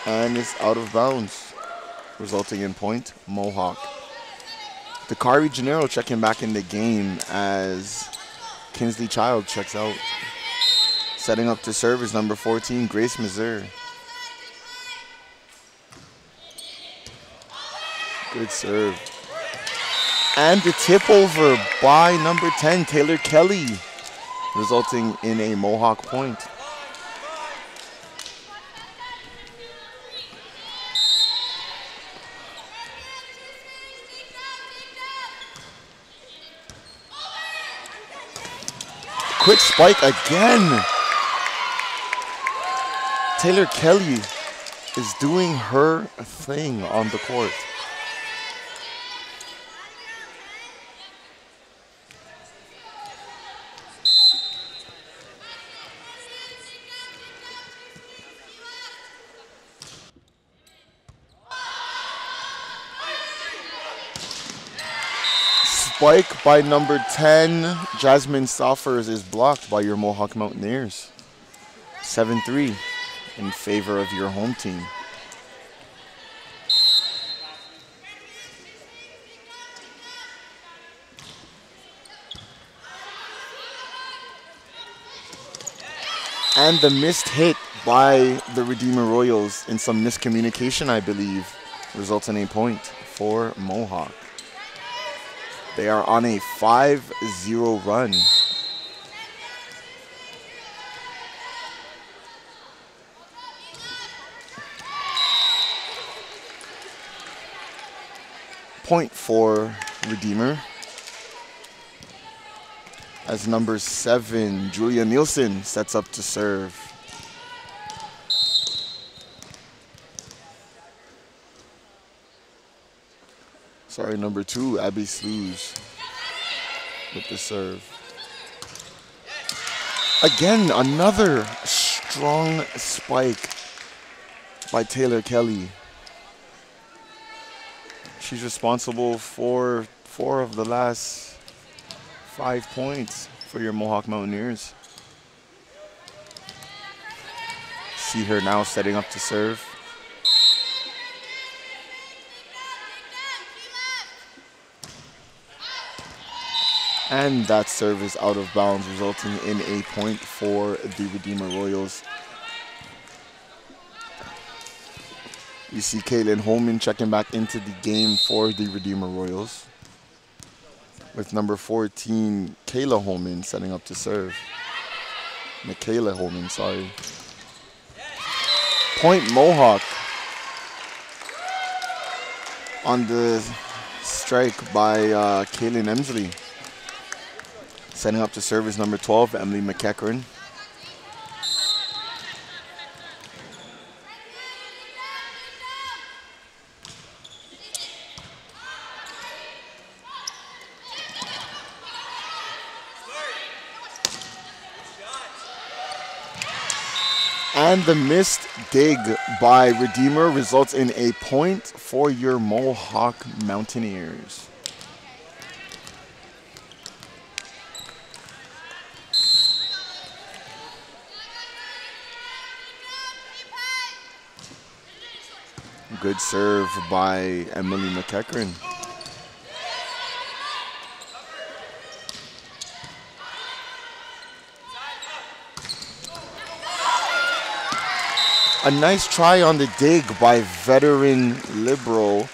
Speaker 1: And it's out of bounds, resulting in point, Mohawk. Dakari Gennaro checking back in the game as Kinsley Child checks out. Setting up to serve is number 14, Grace Mazur. Good serve. And the tip over by number 10, Taylor Kelly, resulting in a Mohawk point. Quick spike again. Taylor Kelly is doing her thing on the court. Spike by number 10, Jasmine Stoffers, is blocked by your Mohawk Mountaineers. 7-3 in favor of your home team. And the missed hit by the Redeemer Royals in some miscommunication, I believe, results in a point for Mohawk. They are on a 5-0 run. Point for Redeemer. As number 7, Julia Nielsen, sets up to serve. Sorry, number 2, Abby Slews with the serve. Again, another strong spike by Taylor Kelly. She's responsible for 4 of the last 5 points for your Mohawk Mountaineers. See her now setting up to serve. And that serve is out of bounds, resulting in a point for the Redeemer Royals. You see Caitlin Holman checking back into the game for the Redeemer Royals, with number 14, Kayla Holman, setting up to serve. Michaela Holman, sorry. Point Mohawk. On the strike by Kaylin Emsley. Setting up to serve is number 12, Emily McEachern. And the missed dig by Redeemer results in a point for your Mohawk Mountaineers. Good serve by Emily McEachern. A nice try on the dig by veteran libero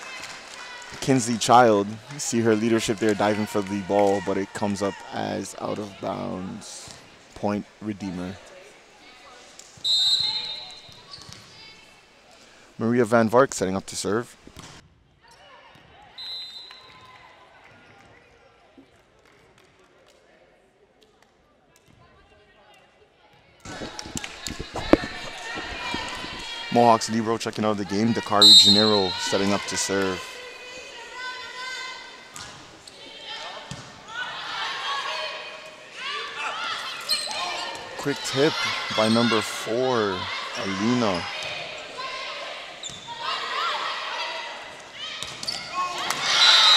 Speaker 1: Kinsley Child. You see her leadership there diving for the ball, but it comes up as out of bounds. Point Redeemer. Maria Van Vark setting up to serve. Mohawks libero checking out of the game. Dakari Gennaro setting up to serve. Quick tip by number 4, Alina.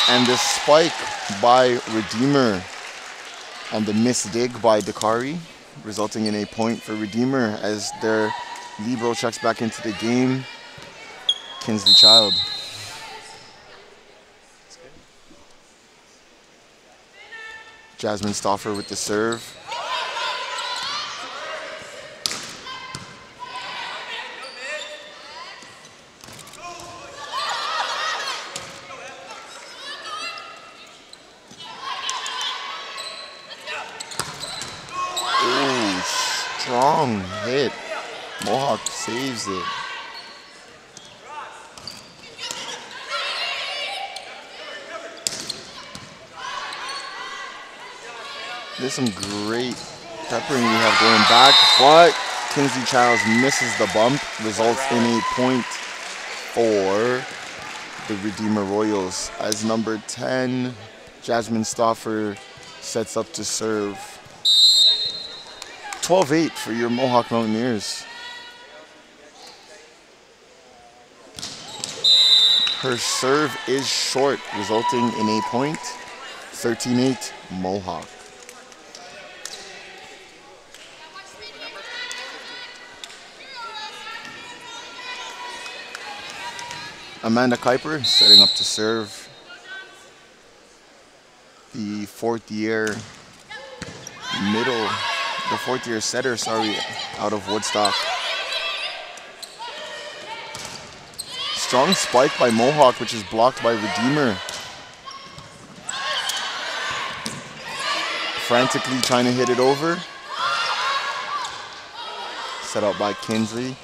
Speaker 1: And the spike by Redeemer and the missed dig by Dakari, resulting in a point for Redeemer as their libero checks back into the game. Kinsley Child. Jasmine Stauffer with the serve. Ooh, strong hit. Mohawk saves it. There's some great peppering we have going back, but Kinsley Childs misses the bump, results in a point for the Redeemer Royals as number 10, Jasmine Stauffer, sets up to serve. 12-8 for your Mohawk Mountaineers. Her serve is short, resulting in a point. 13-8 Mohawk. Amanda Kuiper setting up to serve. The fourth year setter, out of Woodstock. Strong spike by Mohawk, which is blocked by Redeemer. Frantically trying to hit it over. Set up by Kinsley.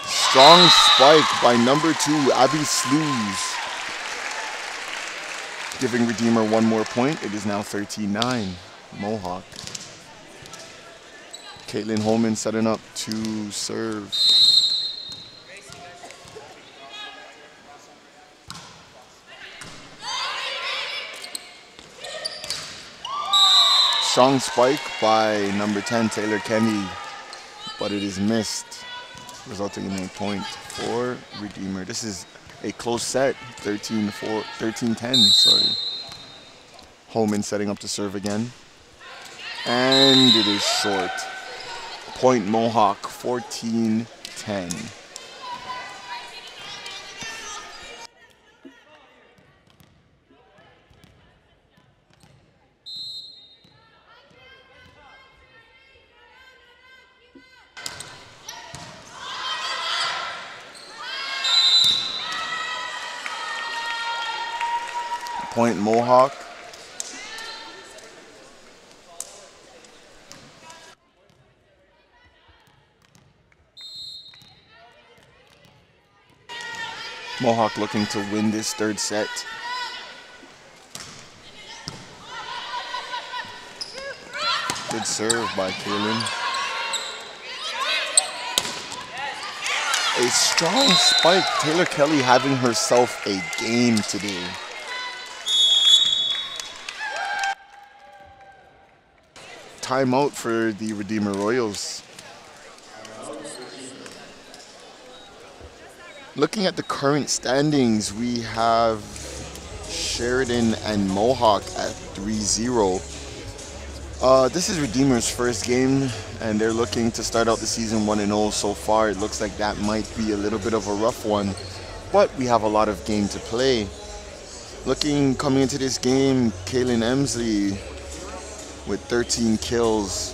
Speaker 1: Strong spike by number 2, Abby Slews. Giving Redeemer one more point. It is now 13-9, Mohawk. Caitlin Holman setting up to serve. Strong spike by number 10, Taylor Kenny, but it is missed, resulting in a point for Redeemer. This is a close set, 13-10, sorry. Holman setting up to serve again. And it is short. Point Mohawk, 14-10. Point Mohawk. Mohawk looking to win this third set. Good serve by Kaylin. A strong spike. Taylor Kelly having herself a game today. Timeout for the Redeemer Royals. Looking at the current standings, we have Sheridan and Mohawk at 3-0. This is Redeemer's first game, and they're looking to start out the season 1-0 so far. It looks like that might be a little bit of a rough one, but we have a lot of game to play. Coming into this game, Kaylin Emsley with 13 kills,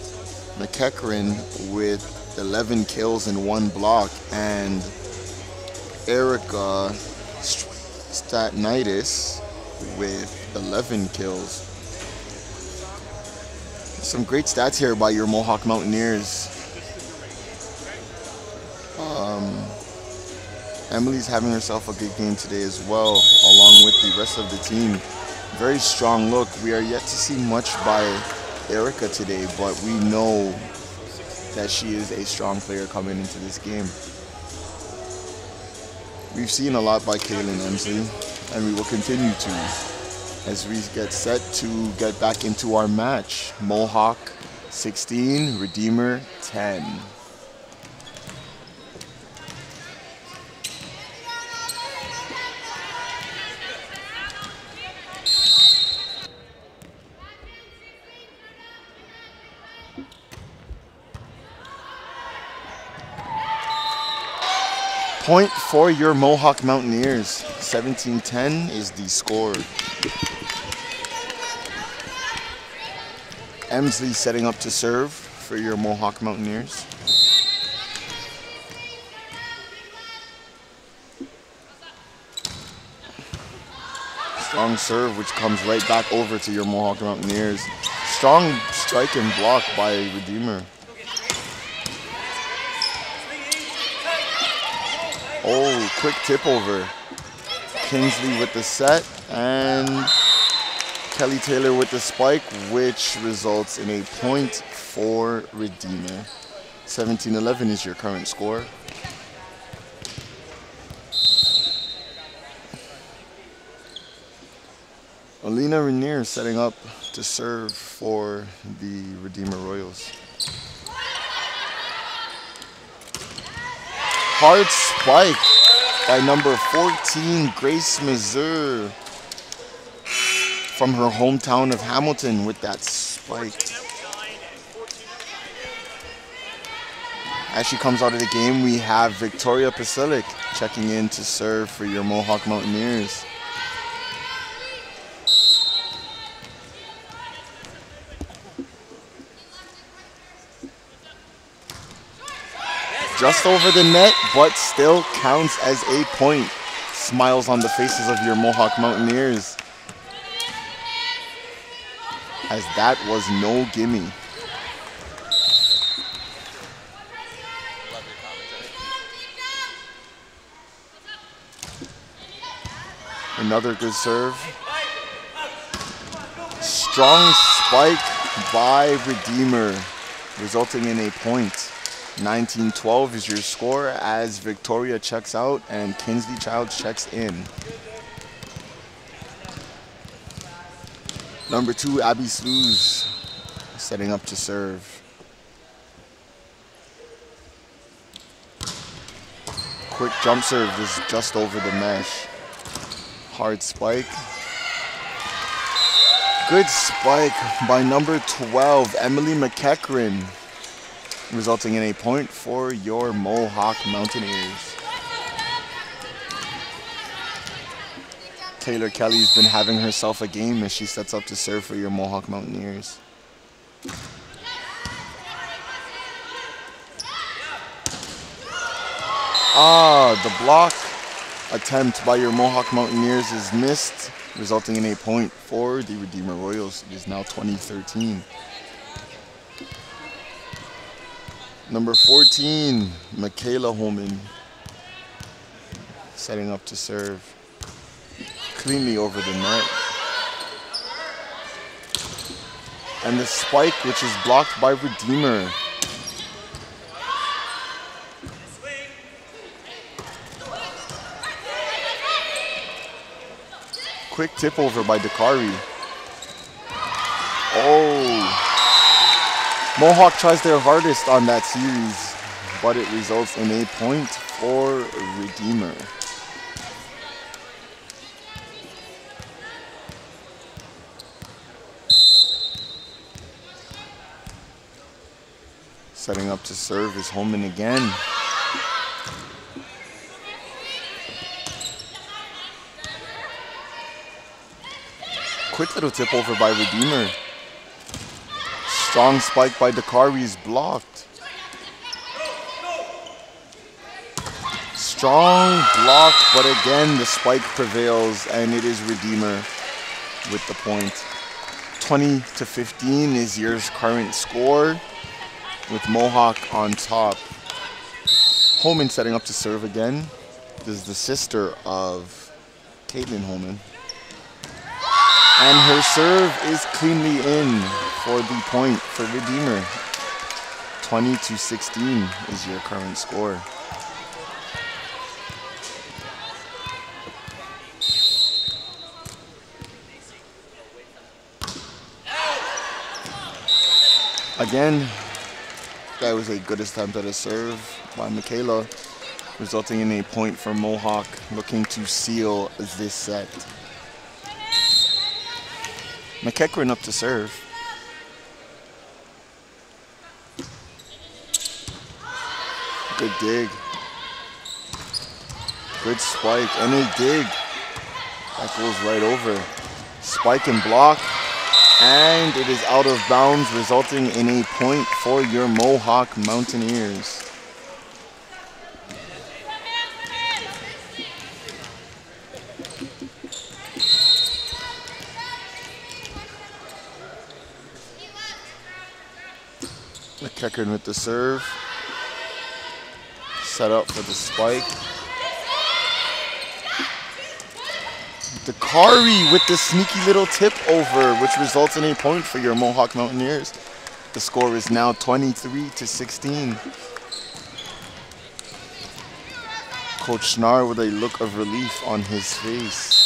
Speaker 1: McEachran with 11 kills and 1 block, and Erica Statnitis with 11 kills. Some great stats here by your Mohawk Mountaineers. Emily's having herself a good game today as well, along with the rest of the team. Very strong look. We are yet to see much by Erica today, but we know that she is a strong player coming into this game. We've seen a lot by Kaylin Emsley, and we will continue to as we get set to get back into our match. Mohawk 16, Redeemer 10. Point for your Mohawk Mountaineers. 17-10 is the score. Emsley setting up to serve for your Mohawk Mountaineers. Strong serve, which comes right back over to your Mohawk Mountaineers. Strong strike and block by Redeemer. Oh, quick tip over. Kinsley with the set and Kelly Taylor with the spike, which results in a point for Redeemer. 17-11 is your current score. Alina Rainier setting up to serve for the Redeemer Royals. Hard spike by number 14, Grace Mazur, from her hometown of Hamilton with that spike. As she comes out of the game, we have Victoria Pasilic checking in to serve for your Mohawk Mountaineers. Just over the net, but still counts as a point. Smiles on the faces of your Mohawk Mountaineers, as that was no gimme. Another good serve. Strong spike by Redeemer, resulting in a point. 19-12 is your score as Victoria checks out and Kinsley Childs checks in. Number 2, Abby Slews setting up to serve. Quick jump serve is just over the mesh. Hard spike. Good spike by number 12, Emily McEachran, resulting in a point for your Mohawk Mountaineers. Taylor Kelly's been having herself a game as she sets up to serve for your Mohawk Mountaineers. The block attempt by your Mohawk Mountaineers is missed, resulting in a point for the Redeemer Royals. It is now 20-13. Number 14, Michaela Holman, setting up to serve. Cleanly over the net. And the spike, which is blocked by Redeemer. Quick tip over by Dakari. Oh. Mohawk tries their hardest on that series, but it results in a point for Redeemer. Setting up to serve is Holman again. Quick little tip over by Redeemer. Strong spike by Dakari is blocked. Strong block, but again the spike prevails and it is Redeemer with the point. 20-15 is your current score with Mohawk on top. Holman setting up to serve again. This is the sister of Caitlin Holman. And her serve is cleanly in for the point for Redeemer. 20-16 is your current score. Again, that was a good attempt at a serve by Michaela, resulting in a point for Mohawk, looking to seal this set. McEachran up to serve. Good dig. Good spike and a dig. That goes right over. Spike and block. And it is out of bounds, resulting in a point for your Mohawk Mountaineers. McEachern with the serve. Set up for the spike. Dakari with the sneaky little tip over, which results in a point for your Mohawk Mountaineers. The score is now 23-16. Coach Schnarr with a look of relief on his face.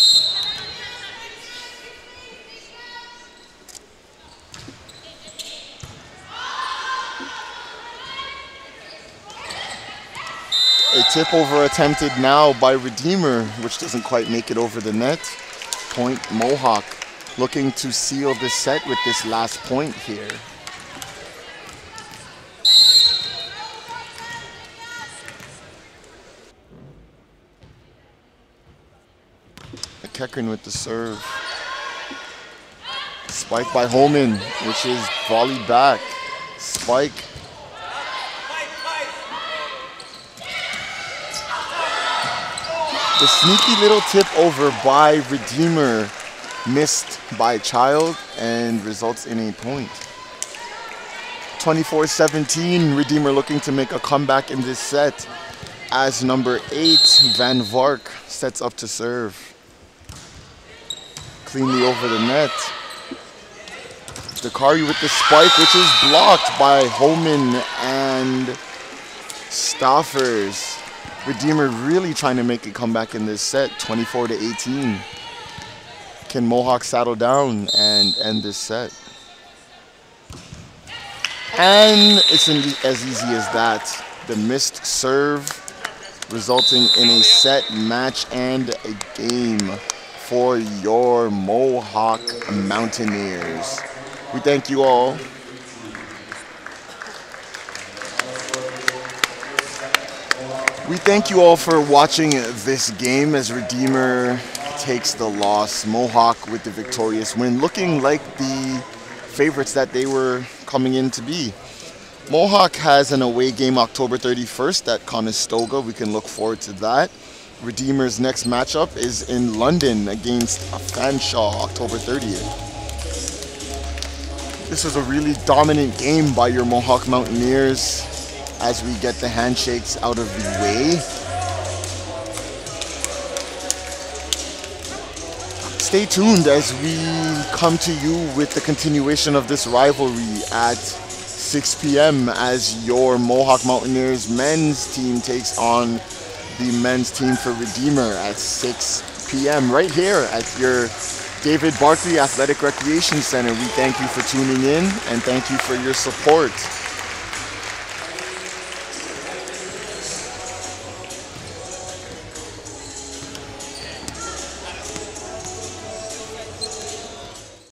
Speaker 1: A tip over attempted now by Redeemer, which doesn't quite make it over the net. Point Mohawk, looking to seal this set with this last point here. McEachern with the serve. Spike by Holman, which is volleyed back. Spike. The sneaky little tip over by Redeemer, missed by Child, and results in a point. 24-17, Redeemer looking to make a comeback in this set as number 8, Van Vark, sets up to serve. Cleanly over the net. Dakari with the spike, which is blocked by Holman and Staffers. Redeemer really trying to make a comeback in this set, 24-18. Can Mohawk saddle down and end this set? And it's as easy as that. The missed serve resulting in a set, match, and a game for your Mohawk Mountaineers. We thank you all. We thank you all for watching this game as Redeemer takes the loss. Mohawk with the victorious win, looking like the favorites that they were coming in to be. Mohawk has an away game October 31st at Conestoga. We can look forward to that. Redeemer's next matchup is in London against Fanshawe, October 30th. This was a really dominant game by your Mohawk Mountaineers as we get the handshakes out of the way. Stay tuned as we come to you with the continuation of this rivalry at 6 p.m. as your Mohawk Mountaineers men's team takes on the men's team for Redeemer at 6 p.m. right here at your David Barkley Athletic Recreation Center. We thank you for tuning in and thank you for your support.